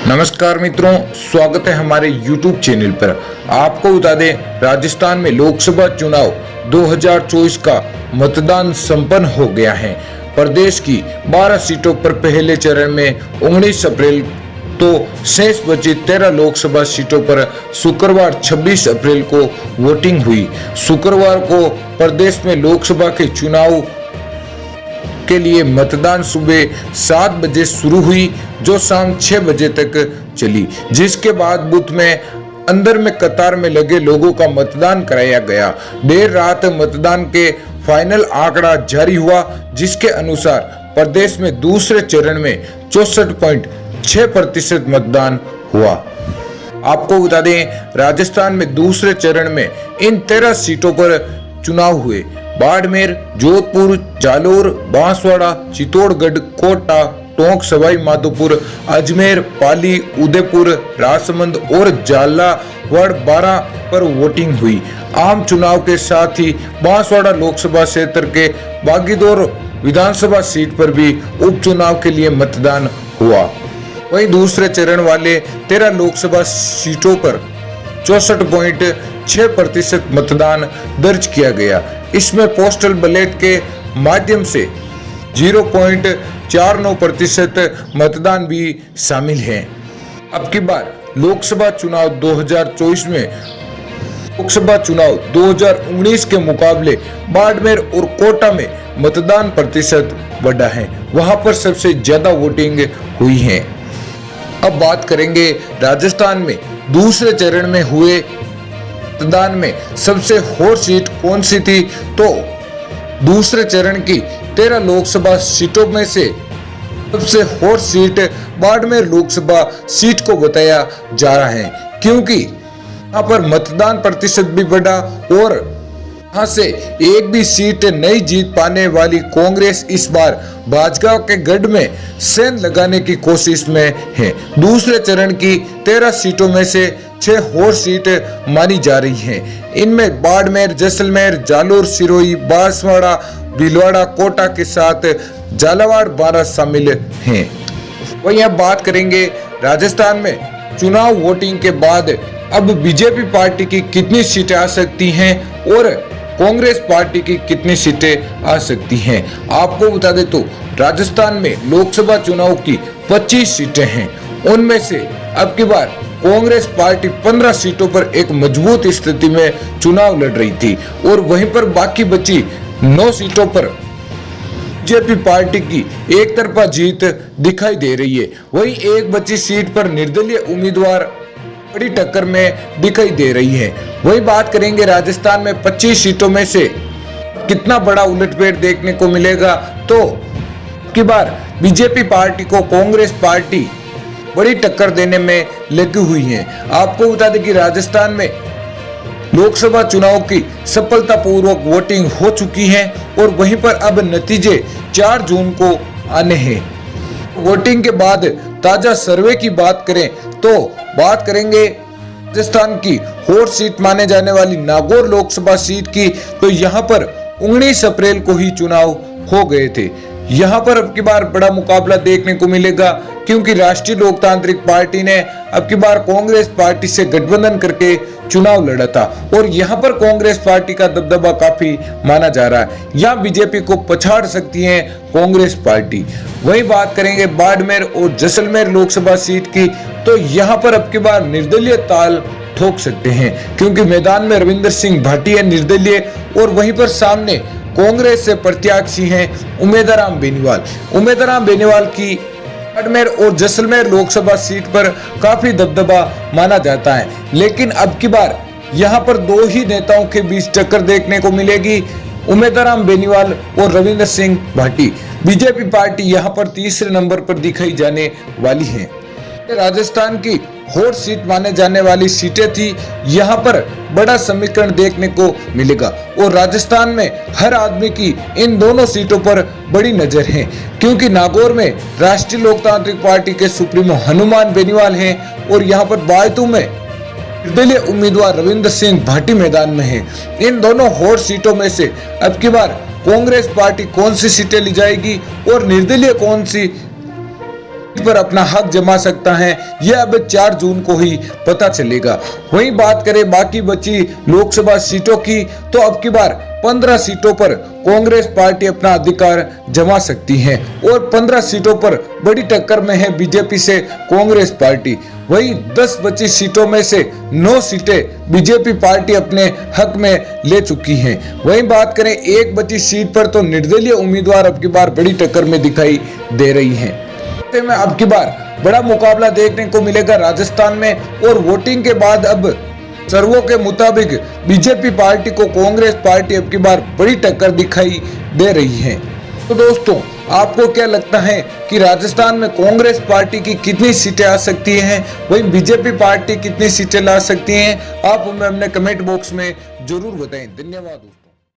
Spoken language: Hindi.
नमस्कार मित्रों, स्वागत है हमारे YouTube चैनल पर। आपको बता दें, राजस्थान में लोकसभा चुनाव 2024 का मतदान संपन्न हो गया है। प्रदेश की 12 सीटों पर पहले चरण में 19 अप्रैल तो शेष बची 13 लोकसभा सीटों पर शुक्रवार 26 अप्रैल को वोटिंग हुई। शुक्रवार को प्रदेश में लोकसभा के चुनाव के लिए मतदान सुबह 7 बजे शुरू हुई, जो शाम 6 बजे तक चली, जिसके बाद बूथ में अंदर में कतार में लगे लोगों का मतदान कराया गया। देर रात मतदान के फाइनल आंकड़ा जारी हुआ, जिसके अनुसार प्रदेश में दूसरे चरण में 64.6% मतदान हुआ। आपको बता दें, राजस्थान में दूसरे चरण में इन 13 सीटों पर चुनाव हुए। बाड़मेर, जोधपुर, जालोर, बांसवाड़ा, चित्तौड़गढ़, कोटा, टोंक, सवाई माधोपुर, अजमेर, पाली, उदयपुर, राजसमंद और झालावाड़ 12 पर वोटिंग हुई। आम चुनाव के साथ ही बांसवाड़ा लोकसभा क्षेत्र के बागीदौर विधानसभा सीट पर भी उपचुनाव के लिए मतदान हुआ। वहीं दूसरे चरण वाले 13 लोकसभा सीटों पर 64.6% मतदान दर्ज किया गया। इसमें पोस्टल बैलेट के माध्यम से 0.49% मतदान भी शामिल है। अब की बार लोकसभा चुनाव 2019 के मुकाबले बाड़मेर और कोटा में मतदान प्रतिशत बढ़ा है। वहां पर सबसे ज्यादा वोटिंग हुई है। अब बात करेंगे राजस्थान में दूसरे चरण में हुए मतदान में सबसे हॉट सीट कौन सी थी, तो दूसरे चरण की 13 लोकसभा सीटों में से सबसे hot seat Barmer Lok Sabha seat को बताया जा रहा है, क्योंकि यहाँ पर मतदान प्रतिशत भी बढ़ा और यहाँ से एक भी सीट नहीं जीत पाने वाली कांग्रेस इस बार भाजपा के गढ़ में सेंध लगाने की कोशिश में है। दूसरे चरण की 13 सीटों में से 6 और सीट मानी जा रही हैं। इनमें बाड़मेर, जैसलमेर, जालोर, सिरोही, बांसवाड़ा, भीलवाड़ा, कोटा के साथ झालावाड़ 12 शामिल हैं। वहीं अब बात करेंगे राजस्थान में चुनाव वोटिंग के बाद अब बीजेपी पार्टी की कितनी सीटें आ सकती हैं और कांग्रेस पार्टी की कितनी सीटें आ सकती हैं। आपको बता दें तो राजस्थान में लोकसभा चुनाव की 25 सीटें हैं। उनमें से अब की बार कांग्रेस पार्टी 15 सीटों पर एक मजबूत स्थिति में चुनाव लड़ रही थी और वहीं पर बाकी बची 9 सीटों पर बीजेपी पार्टी की एक तरफा जीत दिखाई दे रही है। वहीं एक बची सीट पर निर्दलीय उम्मीदवार बड़ी टक्कर में दिखाई दे रही है। वही बात करेंगे राजस्थान में 25 सीटों में से कितना बड़ा उलटफेर देखने को मिलेगा, तो की बार बीजेपी पार्टी को कांग्रेस पार्टी बड़ी टक्कर देने में लगी हुई है। आपको बता दें कि राजस्थान में लोकसभा चुनाव की सफलतापूर्वक वोटिंग हो चुकी है और वहीं पर अब नतीजे 4 जून को आने हैं। वोटिंग के बाद ताजा सर्वे की बात करें तो बात करेंगे राजस्थान की हॉट सीट माने जाने वाली नागौर लोकसभा सीट की, तो यहाँ पर 19 अप्रैल को ही चुनाव हो गए थे। यहाँ पर अब की बार बड़ा मुकाबला देखने को मिलेगा, क्योंकि राष्ट्रीय लोकतांत्रिक पार्टी ने अब की बार कांग्रेस पार्टी से गठबंधन करके चुनाव लड़ा था और यहाँ पर कांग्रेस पार्टी का दबदबा काफी माना जा रहा है। यहाँ बीजेपी को पछाड़ सकती है कांग्रेस पार्टी। वही बात करेंगे बाड़मेर और जैसलमेर लोकसभा सीट की, तो यहाँ पर अब की बार निर्दलीय ताल ठोक सकते हैं, क्योंकि मैदान में रविंद्र सिंह भाटिया निर्दलीय और वहीं पर सामने कांग्रेस से प्रत्याशी हैं उमेदराम बेनीवाल की बाड़मेर और जैसलमेर लोकसभा सीट पर काफी दबदबा माना जाता है। लेकिन अब की बार यहाँ पर 2 ही नेताओं के बीच टक्कर देखने को मिलेगी, उमेदराम बेनीवाल और रविंद्र सिंह भाटी। बीजेपी पार्टी यहाँ पर तीसरे नंबर पर दिखाई जाने वाली है। राजस्थान की हॉट सीट माने जाने वाली सीटें थी, यहाँ पर बड़ा समीकरण देखने को मिलेगा और राजस्थान में हर आदमी की इन दोनों सीटों पर बड़ी नजर है, क्योंकि नागौर में राष्ट्रीय लोकतांत्रिक पार्टी के सुप्रीमो हनुमान बेनीवाल हैं और यहाँ पर बायतू में निर्दलीय उम्मीदवार रविंद्र सिंह भाटी मैदान में हैं। इन दोनों हॉट सीटों में से अब की बार कांग्रेस पार्टी कौन सी सीटें ले जाएगी और निर्दलीय कौन सी पर अपना हक जमा सकता है, यह अब 4 जून को ही पता चलेगा। वहीं बात करें बाकी बची लोकसभा सीटों की, तो अब की बार 15 सीटों पर कांग्रेस पार्टी अपना अधिकार जमा सकती है और 15 सीटों पर बड़ी टक्कर में है बीजेपी से कांग्रेस पार्टी। वहीं 10 बची सीटों में से 9 सीटें बीजेपी पार्टी अपने हक में ले चुकी है। वहीं बात करें एक बची सीट पर, तो निर्दलीय उम्मीदवार अब की बार बड़ी टक्कर में दिखाई दे रही हैं। में अब की बार बड़ा मुकाबला देखने को मिलेगा राजस्थान में, और वोटिंग के बाद अब सर्वों के मुताबिक बीजेपी पार्टी को कांग्रेस पार्टी अब की बार बड़ी टक्कर दिखाई दे रही है। तो दोस्तों, आपको क्या लगता है कि राजस्थान में कांग्रेस पार्टी की कितनी सीटें आ सकती हैं, वहीं बीजेपी पार्टी कितनी सीटें ला सकती हैं? आप हमें अपने कमेंट बॉक्स में जरूर बताएं। धन्यवाद।